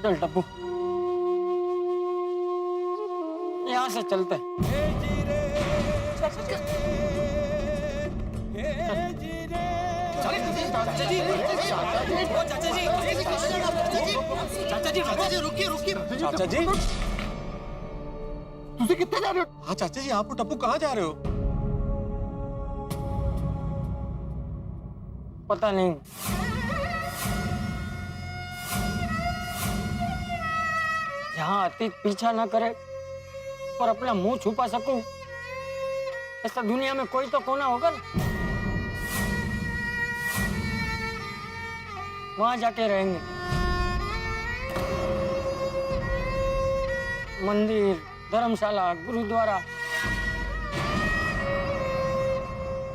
चल टप्पू, यहाँ से चलते हैं। चाचा जी तुझे कितने जा रहे हो? हाँ चाचा जी, आप और टप्पू कहाँ जा रहे हो? पता नहीं। जहाँ अतीत पीछा ना करे और अपना मुंह छुपा सकूं, ऐसा दुनिया में कोई तो कोना होगा ना। वहां जाके रहेंगे। मंदिर, धर्मशाला, गुरुद्वारा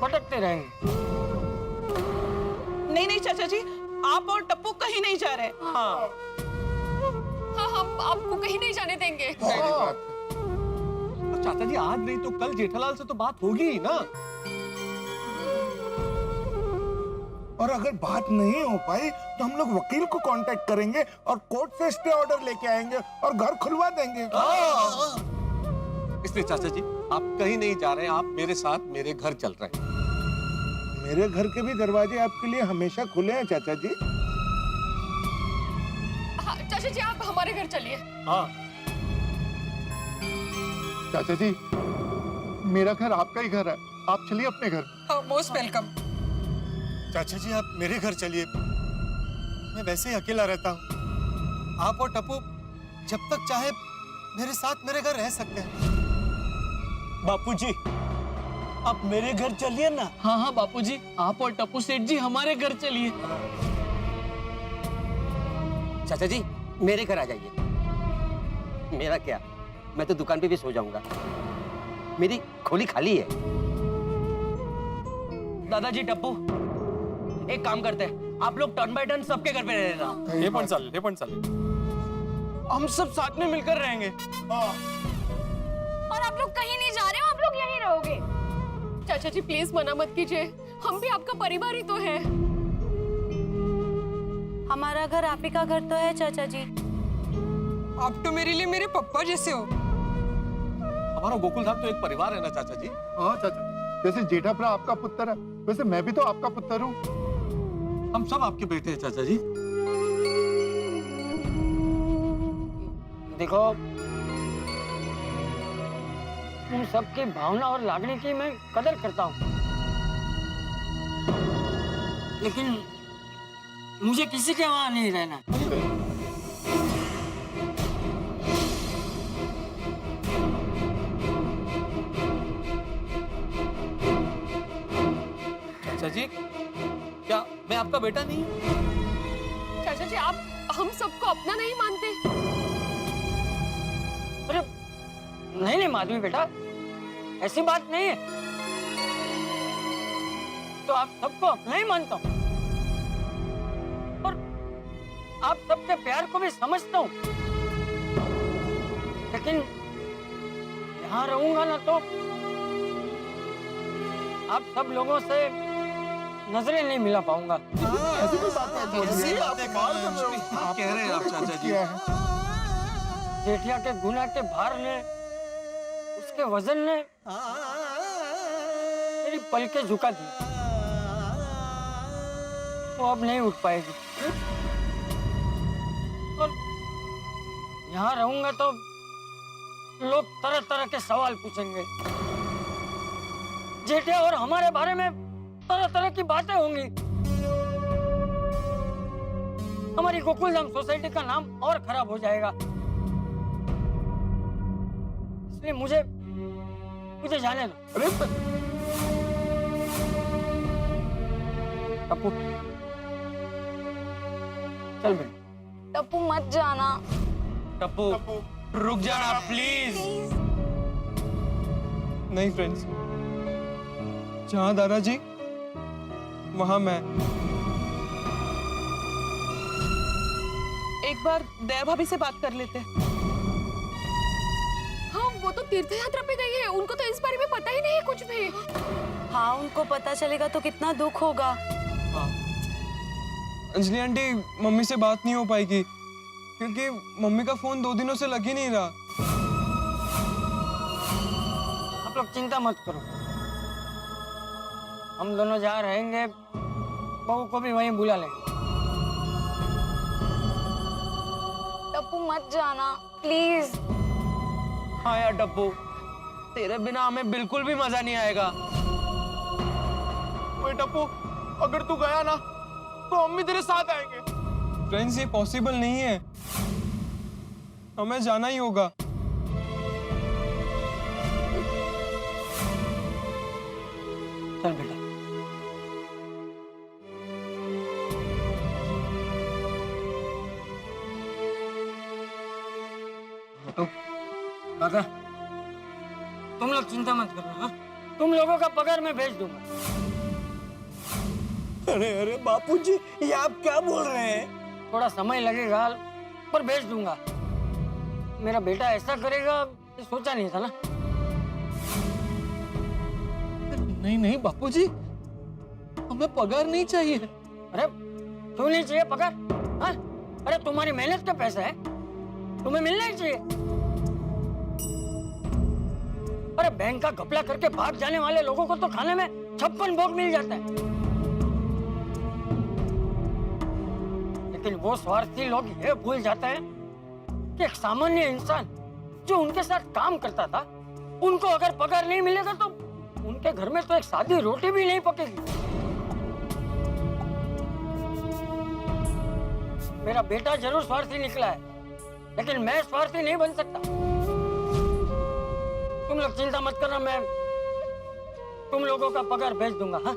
भटकते रहेंगे। नहीं नहीं चाचा जी, आप और टप्पू कहीं नहीं जा रहे। हाँ, हाँ, हम आपको कहीं नहीं जाने देंगे। तो चाचा जी, आज नहीं तो कल जेठालाल से तो बात होगी ही ना। और अगर बात नहीं हो पाई तो हम लोग वकील को कांटेक्ट करेंगे और कोर्ट से स्टे ऑर्डर लेके आएंगे और घर खुलवा देंगे। इसलिए चाचा जी, आप कहीं नहीं जा रहे हैं, आप मेरे साथ मेरे घर चल रहे हैं। मेरे घर के भी दरवाजे आपके लिए हमेशा खुले हैं चाचा जी। हाँ, चाचा जी आप हमारे घर चलिए। हाँ चाचा जी, मेरा घर आपका ही घर है, आप चलिए अपने घर। Most welcome. चाचा जी, आप मेरे घर चलिए, मैं वैसे ही अकेला रहता हूँ। आप और टप्पू जब तक चाहे मेरे साथ मेरे घर रह सकते हैं। बापूजी, आप मेरे घर चलिए ना। हाँ हाँ बापूजी, आप और टप्पू सेठ जी हमारे घर चलिए। चाचा जी मेरे घर आ जाइए। मेरा क्या, मैं तो दुकान पे भी सो जाऊंगा, मेरी खोली खाली है। दादाजी टप्पू, एक काम करते हैं, आप लोग टर्न बाय टर्न सबके घर पे रह लेना। हे पण चालेल। हम सब साथ में मिलकर रहेंगे। और आप लोग कहीं नहीं जा रहे हो, आप लोग यहीं रहोगे। चाचा जी प्लीज मना मत कीजिए, हम भी आपका परिवार ही तो है। हमारा घर आप ही का घर तो है चाचा जी। आप तो मेरे लिए मेरे पप्पा जैसे हो। हमारा गोकुल धाम तो एक परिवार है ना चाचा जी। हाँ चाचा, जैसे जेठाप्रा आपका पुत्र है, वैसे मैं भी तो आपका पुत्र हूँ। हम सब आपके बेटे हैं चाचा जी। देखो, तुम सबकी भावना और लागणी की मैं कदर करता हूँ, लेकिन मुझे किसी के वहां नहीं रहना। चाचा जी, क्या मैं आपका बेटा नहीं हूँ? चाचा जी आप हम सबको अपना नहीं मानते? अरे नहीं माधवी बेटा, ऐसी बात नहीं है। तो आप सबको अपना ही मानता हूँ और आप सबके प्यार को भी समझता हूँ, लेकिन यहाँ रहूंगा ना तो आप सब लोगों से नजरें नहीं मिला पाऊंगा। ऐसी कोई बात नहीं। आप कह रहे हैं आप चाचा जी। जेठिया के गुनाह के भार ने, उसके वजन ने मेरी पलकें झुका दी। वो अब नहीं उठ पाएगी। और यहाँ रहूंगा तो लोग तरह तरह के सवाल पूछेंगे। जेठिया और हमारे बारे में तरह तरह की बातें होंगी। हमारी गोकुलधाम सोसाइटी का नाम और खराब हो जाएगा। इसलिए मुझे जाने दो। अरे टप्पू, चल बेटा। टप्पू मत जाना। टप्पू रुक जाना प्लीज। नहीं फ्रेंड्स, जहाँ दादाजी वहाँ मैं। एक बार दया भाभी से बात कर लेते हैं। हाँ वो तो तीर्थ यात्रा पे गई है, उनको तो इस बारे में पता ही नहीं है कुछ भी। हाँ उनको पता चलेगा तो कितना दुख होगा। अंजलि आंटी, मम्मी से बात नहीं हो पाएगी क्योंकि मम्मी का फोन 2 दिनों से लग ही नहीं रहा। आप लोग चिंता मत करो, हम दोनों जहाँ रहेंगे बहू को भी वहीं बुला लेंगे। टप्पू मत जाना प्लीज। हाँ यार टप्पू, तेरे बिना हमें बिल्कुल भी मजा नहीं आएगा। ओए टप्पू, अगर तू गया ना तो हम भी तेरे साथ आएंगे। फ्रेंड्स, ये पॉसिबल नहीं है, हमें जाना ही होगा। चल बेटा। काका, तुम लोग चिंता मत करना, हाँ? तुम लोगों का पगार मैं भेज दूंगा। अरे अरे बापूजी, ये आप क्या बोल रहे हैं? थोड़ा समय लगेगा पर भेज दूंगा। मेरा बेटा ऐसा करेगा ये सोचा नहीं था ना। नहीं नहीं बापूजी, हमें पगार नहीं चाहिए। अरे क्यों नहीं चाहिए पगार? हाँ? अरे तुम्हारी मेहनत का पैसा है, तुम्हें मिलना ही चाहिए। अरे बैंक का घपला करके भाग जाने वाले लोगों को तो खाने में 56 भोग मिल जाता है, लेकिन वो स्वार्थी लोग ये भूल जाते हैं कि एक सामान्य इंसान जो उनके साथ काम करता था, उनको अगर पगार नहीं मिलेगा तो उनके घर में तो एक सादी रोटी भी नहीं पकेगी। मेरा बेटा जरूर स्वार्थी निकला है, लेकिन मैं स्वार्थी नहीं बन सकता। तुम लोग चिंता मत करना, मैं तुम लोगों का पगार भेज दूंगा। हाँ?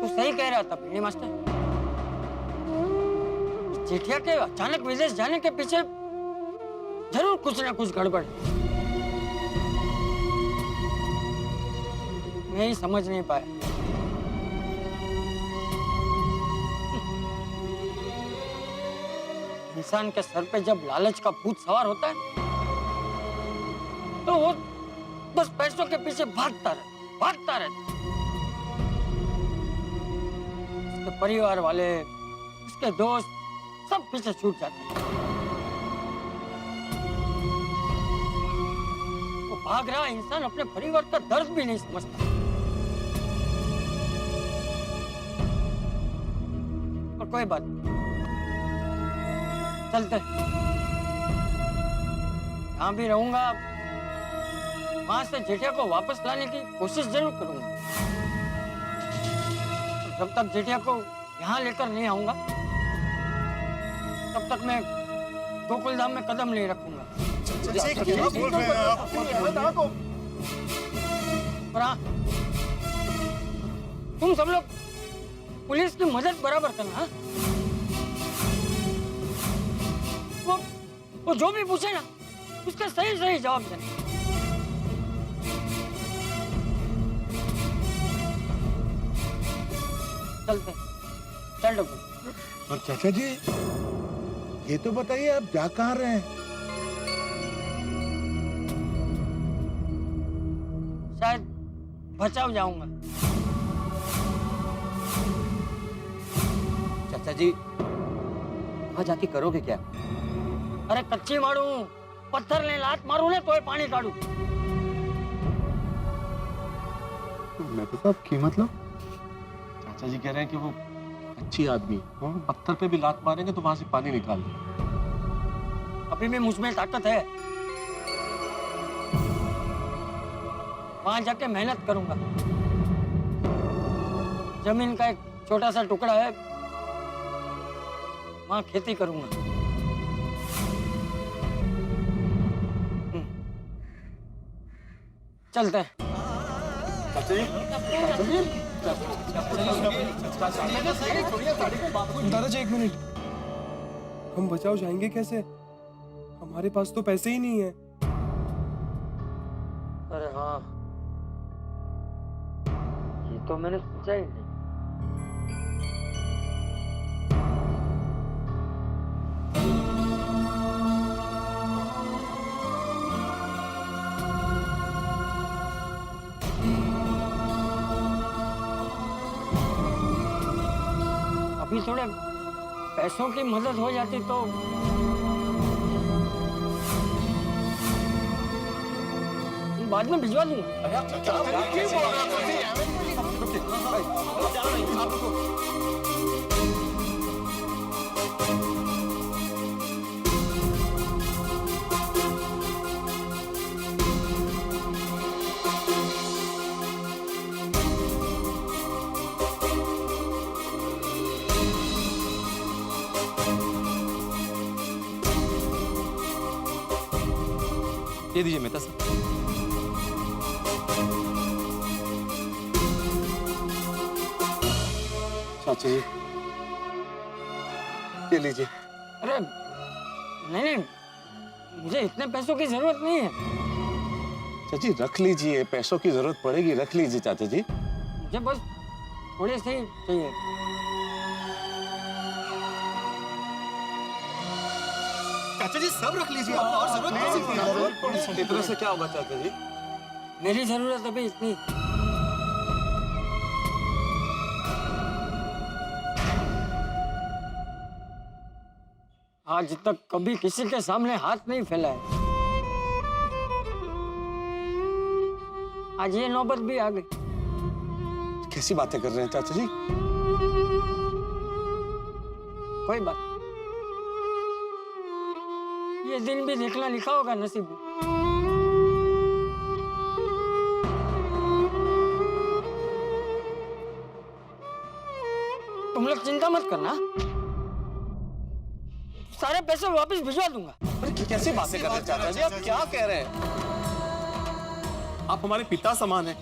तू सही कह रहा था पिन्नी मास्टर, जेठिया के अचानक विदेश जाने के पीछे जरूर कुछ ना कुछ गड़बड़ है। मैं ही समझ नहीं पाया। इंसान के सर पे जब लालच का भूत सवार होता है तो वो बस पैसों के पीछे भागता रहता। उसके परिवार वाले, उसके दोस्त सब पीछे छूट जाते हैं। वो भाग रहा इंसान अपने परिवार का दर्द भी नहीं समझता। पर कोई बात नहीं, चलते। यहाँ भी रहूंगा, वहां से जेठिया को वापस लाने की कोशिश जरूर करूंगा। जब तक जेठिया को यहाँ लेकर नहीं आऊंगा तब तक मैं गोकुलधाम में कदम नहीं रखूंगा। क्या बोल रहे हैं आप? और हाँ, तुम सब लोग पुलिस की मदद बराबर करना। हाँ? वो जो भी पूछे ना उसका सही सही जवाब देना। चलते, चल डब्बू। और चाचा जी, ये तो बताइए आप जा कहाँ रहे हैं? शायद बचाव जाऊंगा। चाचा जी, वहां जाके करोगे क्या? अरे कच्ची मारू, पत्थर ले लात मारू ने तो पानी काढू। मैं तो साहब की मतलब? चाचा जी कह रहे हैं कि वो अच्छी आदमी पत्थर पे भी लात मारेंगे तो वहां से पानी निकाल देंगे। अभी भी मुझ में ताकत है, वहां जाके मेहनत करूंगा। जमीन का एक छोटा सा टुकड़ा है, वहां खेती करूंगा। चलते हैं। दादाजी, 1 मिनट, हम बचाव जाएंगे कैसे? हमारे पास तो पैसे ही नहीं है। अरे हाँ, ये तो मैंने सोचा ही नहीं। भी थोड़े पैसों की मदद हो जाती तो। बाद में भिजवा दूंगा। ये दीजिए मेहता साहब। चाचा जी ये लीजिए। अरे नहीं नहीं, मुझे इतने पैसों की जरूरत नहीं है। चाची रख लीजिए, पैसों की जरूरत पड़ेगी, रख लीजिए चाचा जी। मुझे बस थोड़े से ही चाहिए। चाचा जी सब रख लीजिए, आपको और जरूरत नहीं। इतना से क्या होगा चाचा जी? मेरी जरूरत अभी इतनी। आज तक कभी किसी के सामने हाथ नहीं फैलाया, आज ये नौबत भी आ गई। कैसी बातें कर रहे हैं चाचा जी? कोई बात, ये दिन भी देखना लिखा होगा नसीब में। तुम लोग चिंता मत करना, सारे पैसे वापस भिजवा दूंगा। अरे कैसी बातें कर रहे हैं चाचा जी? आप क्या कह रहे हैं? आप हमारे पिता समान हैं,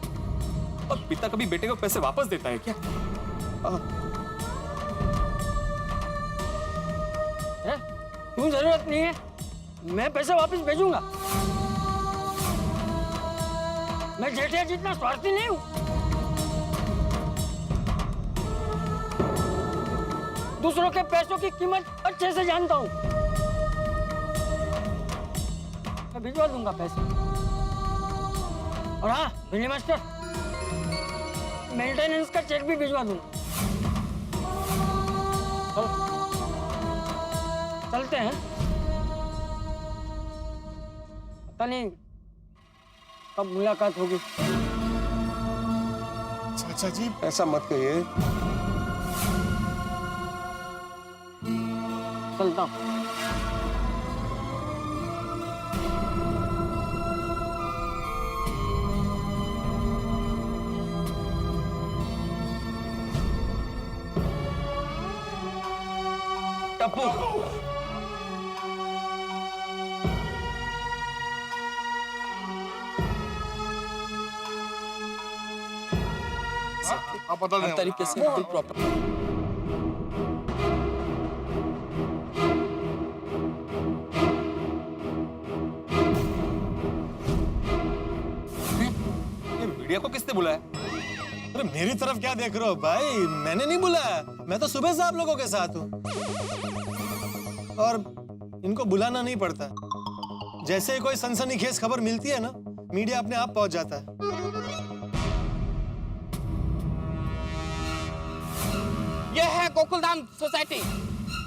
और पिता कभी बेटे को पैसे वापस देता है क्या? क्यों जरूरत नहीं है, मैं पैसे वापस भेजूंगा। मैं जेठिया जितना स्वार्थी नहीं हूं। दूसरों के पैसों की कीमत अच्छे से जानता हूं। मैं भिजवा दूंगा पैसे। और हाँ बिल्ली मास्टर, मेंटेनेंस का चेक भी भिजवा दूंगा। चलते हैं, पता नहीं कब मुलाकात होगी। चाचा जी ऐसा मत कहिए। चलता हूँ। टप्पू, आप बता दें तरीके से बिल्कुल प्रॉपर। मीडिया को किसने बुलाया? अरे मेरी तरफ क्या देख रहे हो भाई? मैंने नहीं बुलाया, मैं तो सुबह से आप लोगों के साथ हूँ और इनको बुलाना नहीं पड़ता। जैसे ही कोई सनसनीखेज खबर मिलती है ना, मीडिया अपने आप पहुंच जाता है। यह है गोकुलधाम सोसाइटी,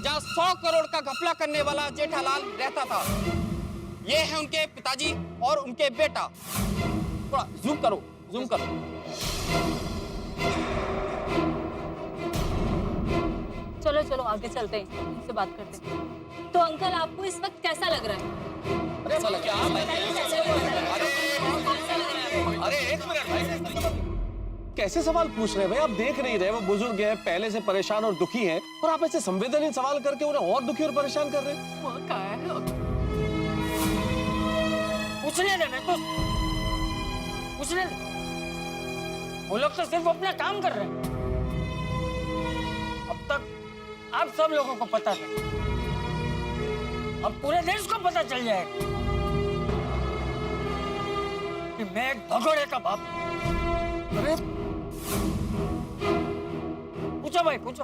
जहाँ 100 करोड़ का घपला करने वाला जेठालाल रहता था। ये है उनके पिताजी और उनके बेटा। थोड़ा जूम करो, जूम करो। चलो चलो आगे चलते हैं, इनसे बात करते हैं। तो अंकल आपको इस वक्त कैसा लग रहा है? अरे एक मिनट भाई, कैसे सवाल पूछ रहे हैं भाई? आप देख नहीं रहे वो बुजुर्ग हैं, पहले से परेशान और दुखी हैं, और आप ऐसे संवेदनहीन सवाल करके उन्हें और दुखी और परेशान कर रहे हैं। वो क्या है? पूछने दे, मैं तो पूछने दे। वो लोग तो सिर्फ अपना काम कर रहे हैं। अब तक आप सब लोगों को पता था, अब पूरे देश को पता चल जाएगा कि मैं एक भगोड़े का बाप हूं। अरे पूछो भाई, पूछो।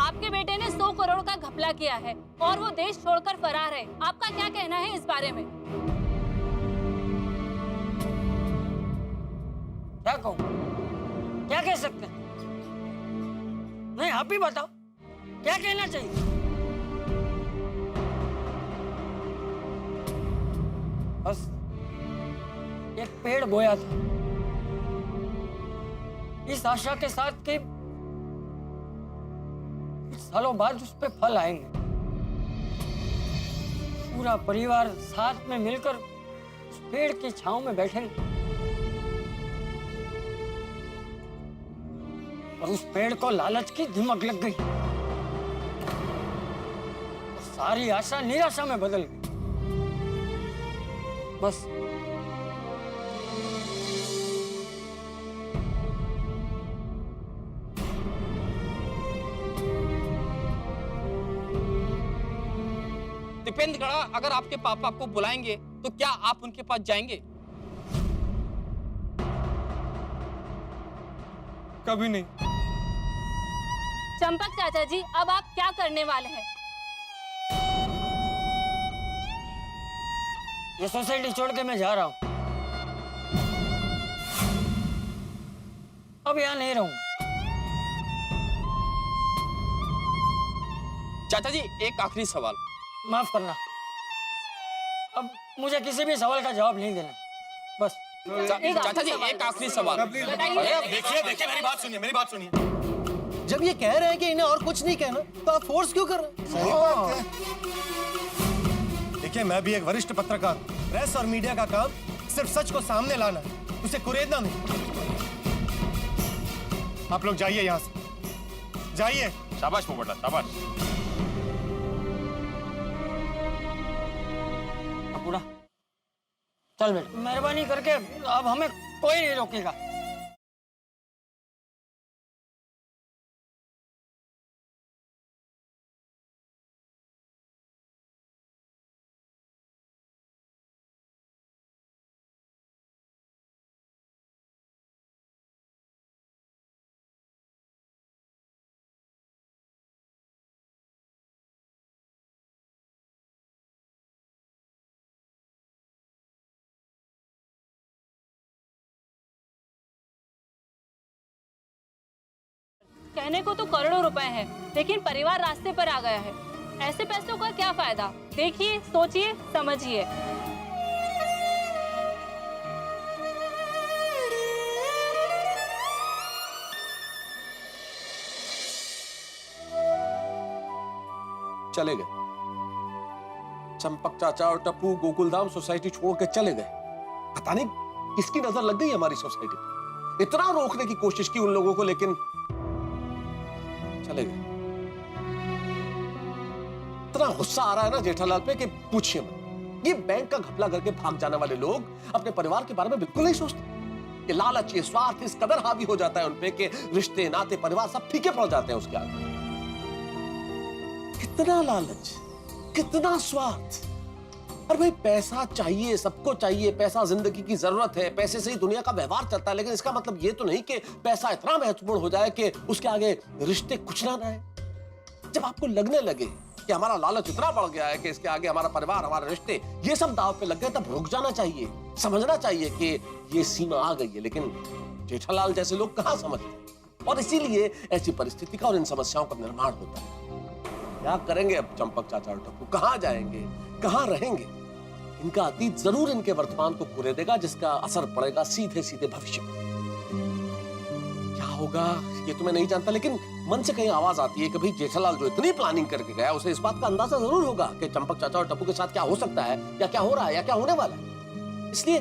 आपके बेटे ने 100 करोड़ का घपला किया है और वो देश छोड़कर फरार है। आपका क्या कहना है इस बारे में? क्या कहूं, क्या कह सकते हैं? नहीं, आप ही बताओ क्या कहना चाहिए। बस एक पेड़ बोया था इस आशा के साथ कि कुछ सालों बाद उस पे फल आएंगे। पूरा परिवार साथ में मिलकर उस पेड़ की छांव में बैठेंगे और उस पेड़ को लालच की दिमक लग गई और सारी आशा निराशा में बदल गई। बस दीपेंद्र गड़ा, अगर आपके पापा आपको बुलाएंगे तो क्या आप उनके पास जाएंगे? कभी नहीं। चंपक चाचा जी, अब आप क्या करने वाले हैं? ये सोसाइटी छोड़ के मैं जा रहा हूं। अब यहाँ नहीं रहूंगा। चाचा जी, एक आखिरी सवाल। माफ करना, अब मुझे किसी भी सवाल का जवाब नहीं देना। बस चाचा जी, एक आखिरी सवाल। देखिए देखिए, मेरी बात सुनिए, मेरी बात सुनिए। जब ये कह रहे हैं कि इन्हें और कुछ नहीं कहना, तो आप फोर्स क्यों कर रहे हैं? सही बात है। देखिए, मैं भी एक वरिष्ठ पत्रकार हूं। प्रेस और मीडिया का काम सिर्फ सच को सामने लाना है, उसे कुरेदना नहीं। आप लोग जाइए यहाँ से, जाइए। शाबाश पोपटलाल, शाबाश। पूरा चल बेटा, मेहरबानी करके अब हमें कोई नहीं रोकेगा। कहने को तो करोड़ों रुपए हैं, लेकिन परिवार रास्ते पर आ गया है। ऐसे पैसों का क्या फायदा? देखिए, सोचिए, समझिए। चले गए चंपक चाचा और टप्पू गोकुलधाम सोसाइटी छोड़ के चले गए। पता नहीं किसकी नजर लग गई हमारी सोसाइटी पे। इतना रोकने की कोशिश की उन लोगों को, लेकिन चले गए। इतना गुस्सा आ रहा है ना जेठालाल पे कि पूछिए मत। ये बैंक का घपला करके भाग जाने वाले लोग अपने परिवार के बारे में बिल्कुल नहीं सोचते। ये लालच, ये स्वार्थ इस कदर हावी हो जाता है उनपे कि रिश्ते, नाते, परिवार सब फीके पड़ जाते हैं उसके आगे। कितना लालच, कितना स्वार्थ। और भाई, पैसा चाहिए, सबको चाहिए। पैसा जिंदगी की जरूरत है, पैसे से ही दुनिया का व्यवहार चलता है। लेकिन इसका मतलब ये तो नहीं कि पैसा इतना महत्वपूर्ण हो जाए कि उसके आगे रिश्ते कुछ ना रहे। जब आपको लगने लगे कि हमारा लालच इतना बढ़ गया है कि इसके आगे हमारा परिवार, हमारे रिश्ते, ये सब दांव पे लग गए, तब रुक जाना चाहिए। समझना चाहिए कि ये सीमा आ गई है। लेकिन जेठालाल जैसे लोग कहां समझते, और इसीलिए ऐसी परिस्थिति का और इन समस्याओं का निर्माण होता है। क्या करेंगे अब चंपक चाचा और टप्पू? कहां जाएंगे, कहां रहेंगे? इनका अतीत जरूर इनके वर्तमान को कुरेदेगा, जिसका असर पड़ेगा सीधे सीधे भविष्य में। क्या होगा ये तो मैं नहीं जानता, लेकिन मन से कहीं आवाज आती है कि भाई जेठालाल जो इतनी प्लानिंग करके गया, उसे इस बात का अंदाजा जरूर होगा कि चंपक चाचा और टप्पू के साथ क्या हो सकता है, या क्या हो रहा है, या क्या होने वाला है। इसलिए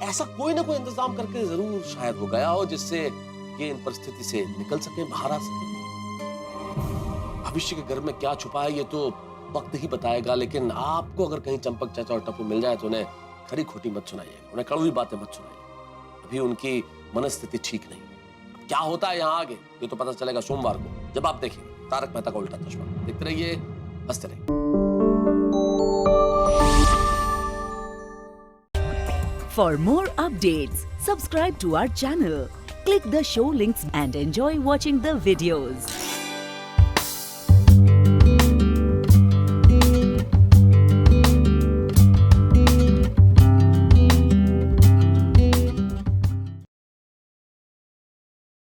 ऐसा कोई ना कोई इंतजाम करके जरूर शायद वो गया हो, जिससे ये इन परिस्थिति से निकल सके, बाहर आ सके। भविष्य के घर में क्या छुपा है ये तो वक्त ही बताएगा। लेकिन आपको अगर कहीं चंपक चाचा और टप्पू मिल जाए तो उन्हें खरी खोटी मत सुनाइएगा, उन्हें कड़वी बातें मत सुनाइएगा। अभी उनकी मनस्थिति ठीक नहीं। क्या होता है यहाँ आगे ये तो पता चलेगा सोमवार को, जब आप देखेंगे तारक मेहता का उल्टा चश्मा। देखते रहिए, हंसते रहिए। For more updates, subscribe to our channel, click the show links and enjoy watching the videos.